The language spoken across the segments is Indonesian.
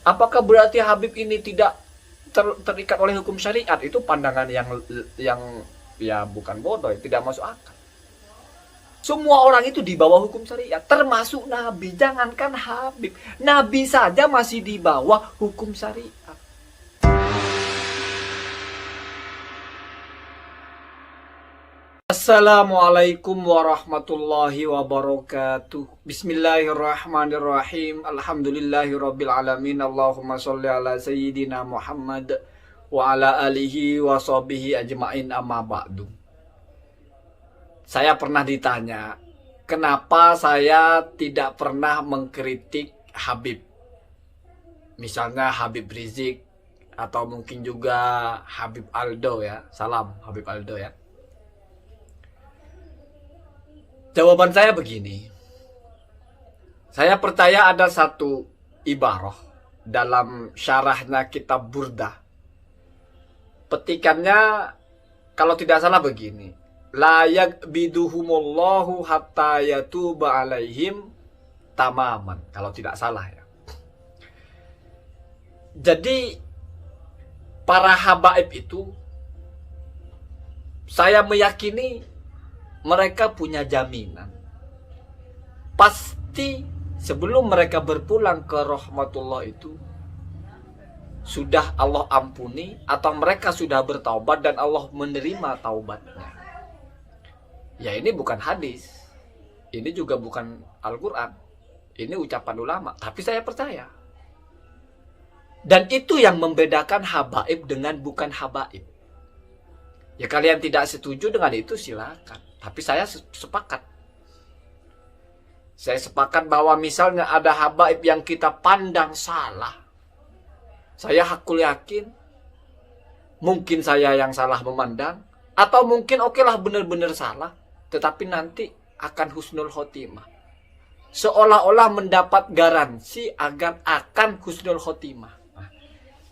Apakah berarti Habib ini tidak terikat oleh hukum syariat? Itu pandangan yang ya bukan bodoh, tidak masuk akal. Semua orang itu di bawah hukum syariat, termasuk Nabi. Jangankan Habib, Nabi saja masih di bawah hukum syariat. Assalamualaikum warahmatullahi wabarakatuh. Bismillahirrahmanirrahim. Alhamdulillahirabbil alamin. Allahumma sholli ala sayyidina Muhammad wa ala alihi wa sahbihi ajmain, amma ba'du. Saya pernah ditanya, kenapa saya tidak pernah mengkritik Habib? Misalnya Habib Rizik atau mungkin juga Habib Aldo ya. Salam Habib Aldo ya. Jawaban saya begini. Saya percaya ada satu ibarah dalam syarahnya kitab Burdah. Petikannya kalau tidak salah begini. La yakbiduhumullahu hatta yatuba alaihim tamaman. Kalau tidak salah ya. Jadi para habaib itu, saya meyakini mereka punya jaminan. Pasti sebelum mereka berpulang ke rahmatullah itu sudah Allah ampuni, atau mereka sudah bertaubat dan Allah menerima taubatnya. Ya ini bukan hadis, ini juga bukan Al-Quran, ini ucapan ulama, tapi saya percaya. Dan itu yang membedakan habaib dengan bukan habaib. Ya kalian tidak setuju dengan itu silakan. Tapi saya sepakat. Saya sepakat bahwa misalnya ada habaib yang kita pandang salah. Saya hakul yakin. Mungkin saya yang salah memandang. Atau mungkin okelah benar-benar salah. Tetapi nanti akan husnul khotimah. Seolah-olah mendapat garansi agar akan husnul khotimah. Nah,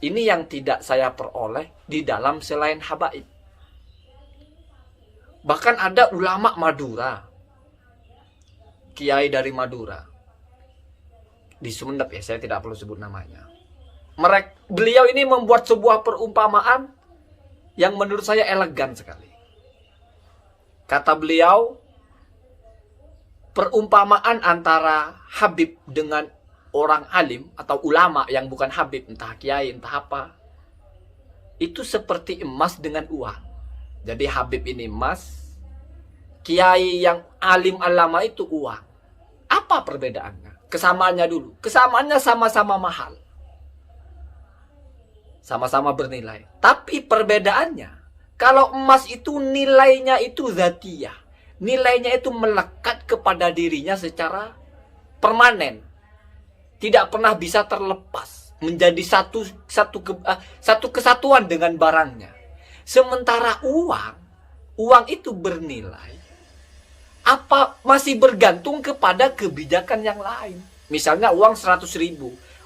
ini yang tidak saya peroleh di dalam selain habaib. Bahkan ada ulama Madura, kiai dari Madura, di Sumeneb ya, saya tidak perlu sebut namanya. Beliau ini membuat sebuah perumpamaan yang menurut saya elegan sekali. Kata beliau, perumpamaan antara Habib dengan orang alim atau ulama yang bukan Habib, entah kiai, entah apa, itu seperti emas dengan uang. Jadi Habib ini emas, kiai yang alim alama itu uang. Apa perbedaannya? Kesamaannya dulu. Kesamaannya sama-sama mahal. Sama-sama bernilai. Tapi perbedaannya, kalau emas itu nilainya itu zatiyah. Nilainya itu melekat kepada dirinya secara permanen. Tidak pernah bisa terlepas. Menjadi satu kesatuan dengan barangnya. Sementara uang itu bernilai, apa masih bergantung kepada kebijakan yang lain. Misalnya uang 100.000.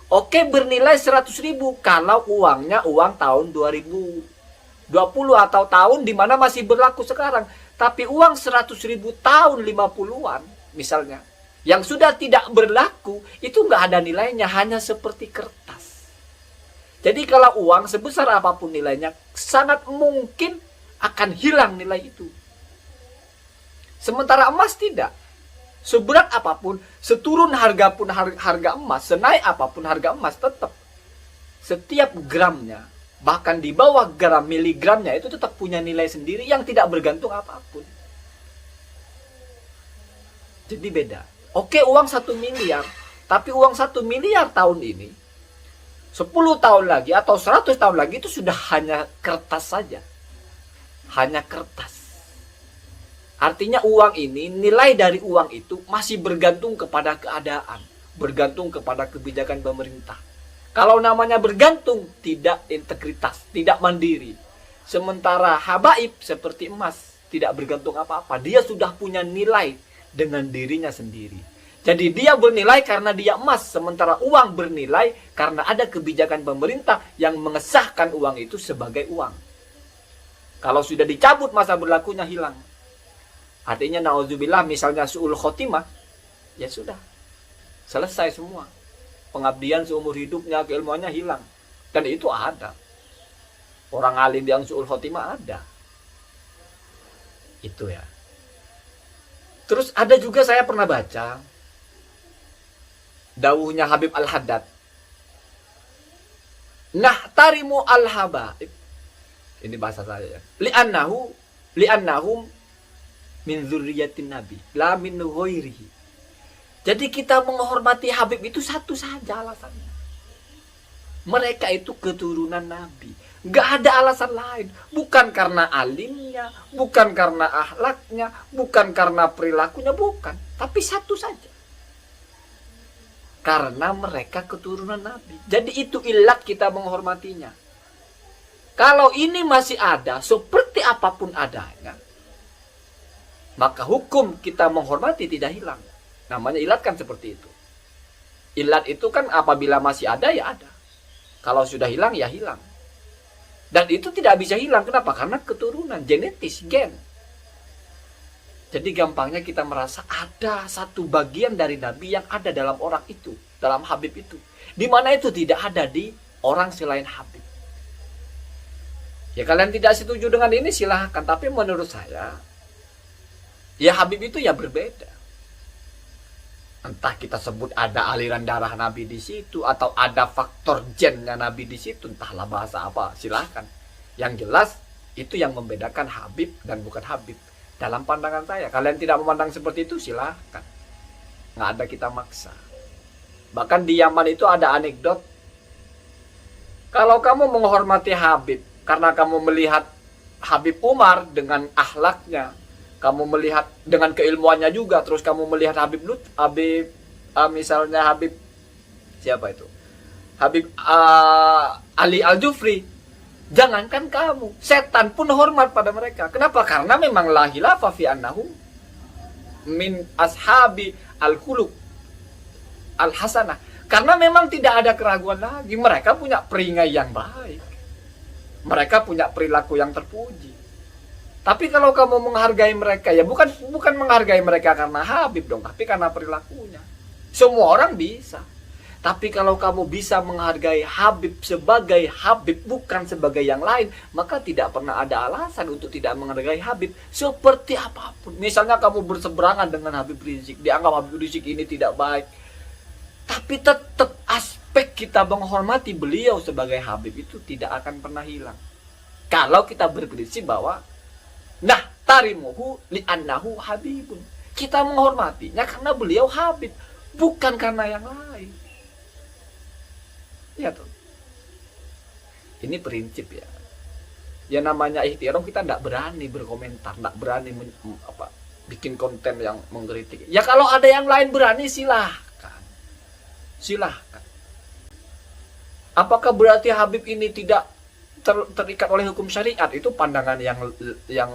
Oke, bernilai 100.000 kalau uangnya uang tahun 2020 atau tahun dimana masih berlaku sekarang. Tapi uang 100.000 tahun 50-an misalnya, yang sudah tidak berlaku, itu nggak ada nilainya, hanya seperti kertas. Jadi kalau uang sebesar apapun nilainya, sangat mungkin akan hilang nilai itu. Sementara emas tidak. Seberat apapun, seturun harga pun harga emas, senaik apapun harga emas, tetap setiap gramnya, bahkan di bawah gram miligramnya, itu tetap punya nilai sendiri yang tidak bergantung apapun. Jadi beda. Oke, uang 1 miliar, tapi uang 1 miliar tahun ini, 10 tahun lagi atau 100 tahun lagi itu sudah hanya kertas saja. Hanya kertas. Artinya uang ini, nilai dari uang itu masih bergantung kepada keadaan. Bergantung kepada kebijakan pemerintah. Kalau namanya bergantung, tidak integritas, tidak mandiri. Sementara habaib seperti emas, tidak bergantung apa-apa. Dia sudah punya nilai dengan dirinya sendiri. Jadi dia bernilai karena dia emas, sementara uang bernilai karena ada kebijakan pemerintah yang mengesahkan uang itu sebagai uang. Kalau sudah dicabut masa berlakunya hilang. Artinya na'udzubillah misalnya su'ul khotimah, ya sudah. Selesai semua. pengabdian seumur hidupnya, keilmuannya hilang. Dan itu ada. Orang alim yang su'ul khotimah ada. Itu ya. Terus ada juga saya pernah baca dawuhnya Habib Al-Haddad. Nah tarimu al-habaib. Ini bahasa saya ya. Li'annahum min dzurriyyatin nabi, la min ghairihi. Jadi kita menghormati Habib itu satu saja alasannya. Mereka itu keturunan Nabi. Gak ada alasan lain. Bukan karena alimnya, bukan karena akhlaknya, bukan karena perilakunya, bukan. Tapi satu saja. Karena mereka keturunan Nabi. Jadi itu ilat kita menghormatinya. Kalau ini masih ada, seperti apapun adanya, maka hukum kita menghormati tidak hilang. Namanya ilat kan seperti itu. Ilat itu kan apabila masih ada, ya ada. Kalau sudah hilang, ya hilang. Dan itu tidak bisa hilang. Kenapa? Karena keturunan, genetis, gen. Jadi gampangnya kita merasa ada satu bagian dari Nabi yang ada dalam orang itu, dalam Habib itu. Di mana itu tidak ada di orang selain Habib. Ya kalian tidak setuju dengan ini silahkan. Tapi menurut saya, ya Habib itu ya berbeda. Entah kita sebut ada aliran darah Nabi di situ, atau ada faktor gennya Nabi di situ, entahlah bahasa apa, silahkan. Yang jelas itu yang membedakan Habib dan bukan Habib. Dalam pandangan saya, kalian tidak memandang seperti itu silahkan. Nggak ada kita maksa. Bahkan di Yaman itu ada anekdot. Kalau kamu menghormati Habib karena kamu melihat Habib Umar dengan akhlaknya, kamu melihat dengan keilmuannya juga, terus kamu melihat misalnya Habib siapa itu? Habib Ali Al-Jufri. Jangankan kamu, setan pun hormat pada mereka. Kenapa? Karena memang la khilafa fi annahum min ashabi al-khuluq al-hasanah. Karena memang tidak ada keraguan lagi, mereka punya peringai yang baik. Mereka punya perilaku yang terpuji. Tapi kalau kamu menghargai mereka, ya bukan menghargai mereka karena Habib dong, tapi karena perilakunya. Semua orang bisa. Tapi kalau kamu bisa menghargai Habib sebagai Habib, bukan sebagai yang lain, maka tidak pernah ada alasan untuk tidak menghargai Habib seperti apapun. Misalnya kamu berseberangan dengan Habib Rizik, dianggap Habib Rizik ini tidak baik, tapi tetap aspek kita menghormati beliau sebagai Habib itu tidak akan pernah hilang. Kalau kita berprinsip bahwa nah tarimuhu li'annahu habibun, kita menghormatinya karena beliau Habib, bukan karena yang lain. Ya tuh. Ini prinsip ya. Ya namanya ikhtiram, kita tidak berani berkomentar, tidak berani bikin konten yang mengkritik. Ya kalau ada yang lain berani silahkan. Silahkan. Apakah berarti Habib ini tidak terikat oleh hukum syariat? Itu pandangan yang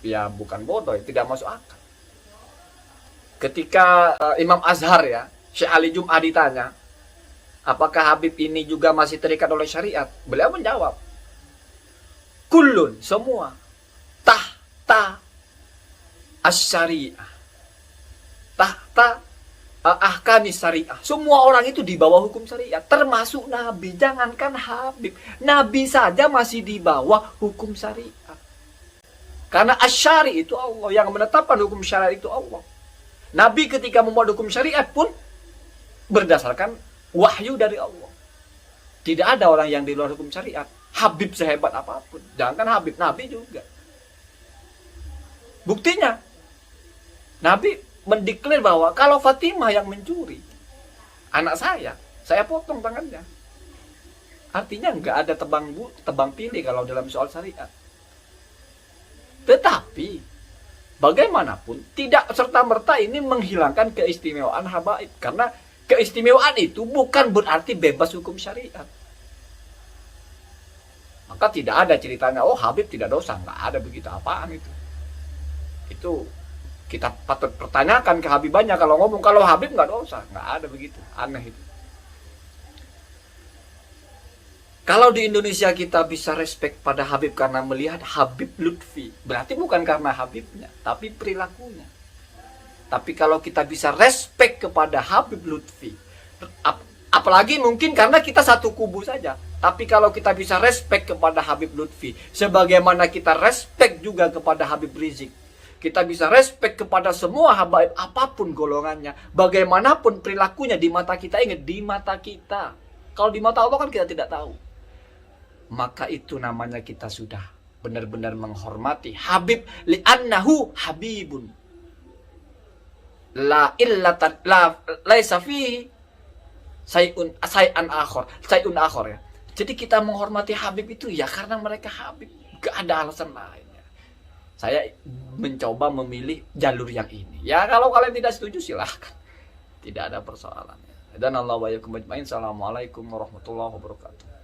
ya bukan bodoh, tidak masuk akal. Ketika Imam Azhar ya, Syekh Ali Jum'ah ditanya, apakah Habib ini juga masih terikat oleh syariat? Beliau menjawab, kullun, semua, tahta as-syariah, tahta ahkami syariah. Semua orang itu di bawah hukum syariat, termasuk Nabi. Jangankan Habib, Nabi saja masih di bawah hukum syariat. Karena asyari itu Allah, yang menetapkan hukum syariat itu Allah. Nabi ketika membuat hukum syariat pun berdasarkan wahyu dari Allah. Tidak ada orang yang di luar hukum syariat. Habib sehebat apapun, jangankan Habib, Nabi juga. Buktinya, Nabi mendeklar bahwa kalau Fatimah yang mencuri anak saya potong tangannya. Artinya nggak ada tebang pilih kalau dalam soal syariat. Tetapi bagaimanapun tidak serta-merta ini menghilangkan keistimewaan habaib, karena keistimewaan itu bukan berarti bebas hukum syariat. Maka tidak ada ceritanya, oh Habib tidak dosa. Nggak ada begitu, apaan itu. Itu kita patut pertanyakan kehabibannya kalau ngomong, kalau Habib nggak dosa. Nggak ada begitu, aneh itu. Kalau di Indonesia kita bisa respect pada Habib karena melihat Habib Lutfi, berarti bukan karena Habibnya, tapi perilakunya. Tapi kalau kita bisa respect kepada Habib Lutfi, apa Apalagi mungkin karena kita satu kubu saja. Tapi kalau kita bisa respect kepada Habib Lutfi, sebagaimana kita respect juga kepada Habib Rizik, kita bisa respect kepada semua habaib apapun golongannya, bagaimanapun perilakunya di mata kita, ingat di mata kita. Kalau di mata Allah kan kita tidak tahu. Maka itu namanya kita sudah benar-benar menghormati Habib li'annahu habibun. La illatan la laisa fihi say'un akhar ya. Jadi kita menghormati Habib itu ya karena mereka Habib, gak ada alasan lainnya. Saya mencoba memilih jalur yang ini. Ya kalau kalian tidak setuju silahkan, tidak ada persoalannya. Dan Allah wa yakum ajmain. Assalamualaikum warahmatullahi wabarakatuh.